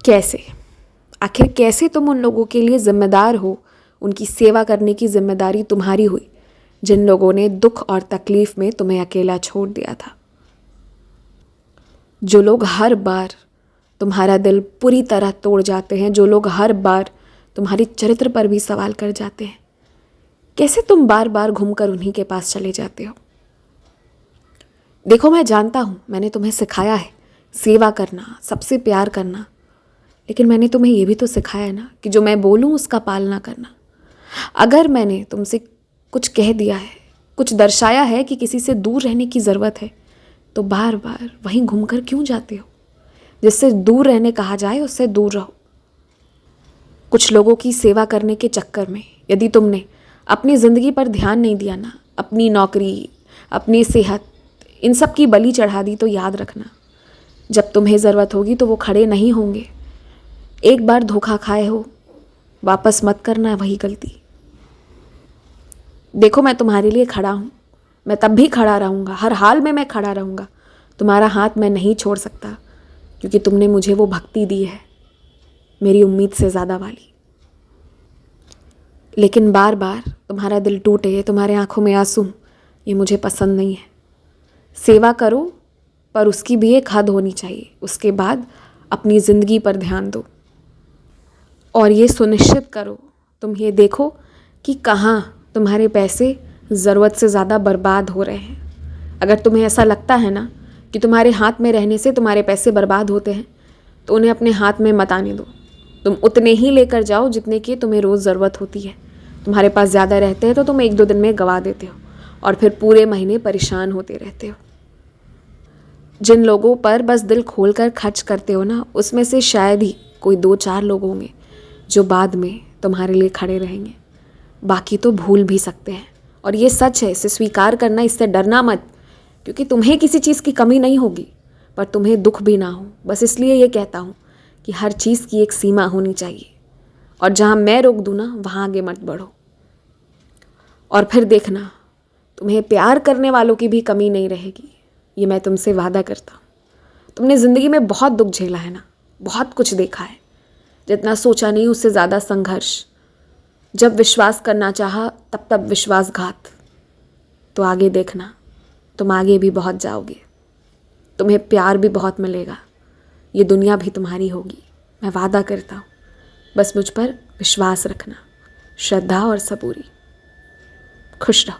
कैसे, आखिर कैसे तुम उन लोगों के लिए जिम्मेदार हो, उनकी सेवा करने की जिम्मेदारी तुम्हारी हुई जिन लोगों ने दुख और तकलीफ में तुम्हें अकेला छोड़ दिया था। जो लोग हर बार तुम्हारा दिल पूरी तरह तोड़ जाते हैं, जो लोग हर बार तुम्हारे चरित्र पर भी सवाल कर जाते हैं, कैसे तुम बार बार घूमकर उन्हीं के पास चले जाते हो। देखो, मैं जानता हूँ मैंने तुम्हें सिखाया है सेवा करना, सबसे प्यार करना, लेकिन मैंने तुम्हें ये भी तो सिखाया है ना कि जो मैं बोलूँ उसका पालना करना। अगर मैंने तुमसे कुछ कह दिया है, कुछ दर्शाया है कि किसी से दूर रहने की ज़रूरत है, तो बार बार वहीं घूमकर क्यों जाते हो। जिससे दूर रहने कहा जाए उससे दूर रहो। कुछ लोगों की सेवा करने के चक्कर में यदि तुमने अपनी ज़िंदगी पर ध्यान नहीं दिया ना, अपनी नौकरी, अपनी सेहत, इन सब की बलि चढ़ा दी, तो याद रखना जब तुम्हें ज़रूरत होगी तो वो खड़े नहीं होंगे। एक बार धोखा खाए हो, वापस मत करना वही गलती। देखो, मैं तुम्हारे लिए खड़ा हूँ, मैं तब भी खड़ा रहूँगा, हर हाल में मैं खड़ा रहूँगा। तुम्हारा हाथ मैं नहीं छोड़ सकता, क्योंकि तुमने मुझे वो भक्ति दी है मेरी उम्मीद से ज़्यादा वाली। लेकिन बार बार तुम्हारा दिल टूटे, तुम्हारे आंखों में आंसू, ये मुझे पसंद नहीं है। सेवा करो, पर उसकी भी एक हद होनी चाहिए। उसके बाद अपनी ज़िंदगी पर ध्यान दो और ये सुनिश्चित करो, तुम ये देखो कि कहाँ तुम्हारे पैसे ज़रूरत से ज़्यादा बर्बाद हो रहे हैं। अगर तुम्हें ऐसा लगता है ना कि तुम्हारे हाथ में रहने से तुम्हारे पैसे बर्बाद होते हैं, तो उन्हें अपने हाथ में मत आने दो। तुम उतने ही लेकर जाओ जितने की तुम्हें रोज़ ज़रूरत होती है। तुम्हारे पास ज़्यादा रहते हैं तो तुम 1-2 दिन में गंवा देते हो और फिर पूरे महीने परेशान होते रहते हो। जिन लोगों पर बस दिल खोल कर खर्च करते हो ना, उसमें से शायद ही कोई 2-4 लोग होंगे जो बाद में तुम्हारे लिए खड़े रहेंगे। बाकी तो भूल भी सकते हैं, और ये सच है, इसे स्वीकार करना, इससे डरना मत, क्योंकि तुम्हें किसी चीज़ की कमी नहीं होगी, पर तुम्हें दुख भी ना हो। बस इसलिए ये कहता हूँ कि हर चीज़ की एक सीमा होनी चाहिए, और जहाँ मैं रोक दूँ ना, वहाँ आगे मत बढ़ो। और फिर देखना, तुम्हें प्यार करने वालों की भी कमी नहीं रहेगी, ये मैं तुमसे वादा करता हूँ। तुमने ज़िंदगी में बहुत दुख झेला है ना, बहुत कुछ देखा है, जितना सोचा नहीं उससे ज़्यादा संघर्ष। जब विश्वास करना चाहा तब विश्वासघात। तो आगे देखना, तुम आगे भी बहुत जाओगे, तुम्हें प्यार भी बहुत मिलेगा, ये दुनिया भी तुम्हारी होगी, मैं वादा करता हूँ। बस मुझ पर विश्वास रखना, श्रद्धा और सबूरी। खुश रहो।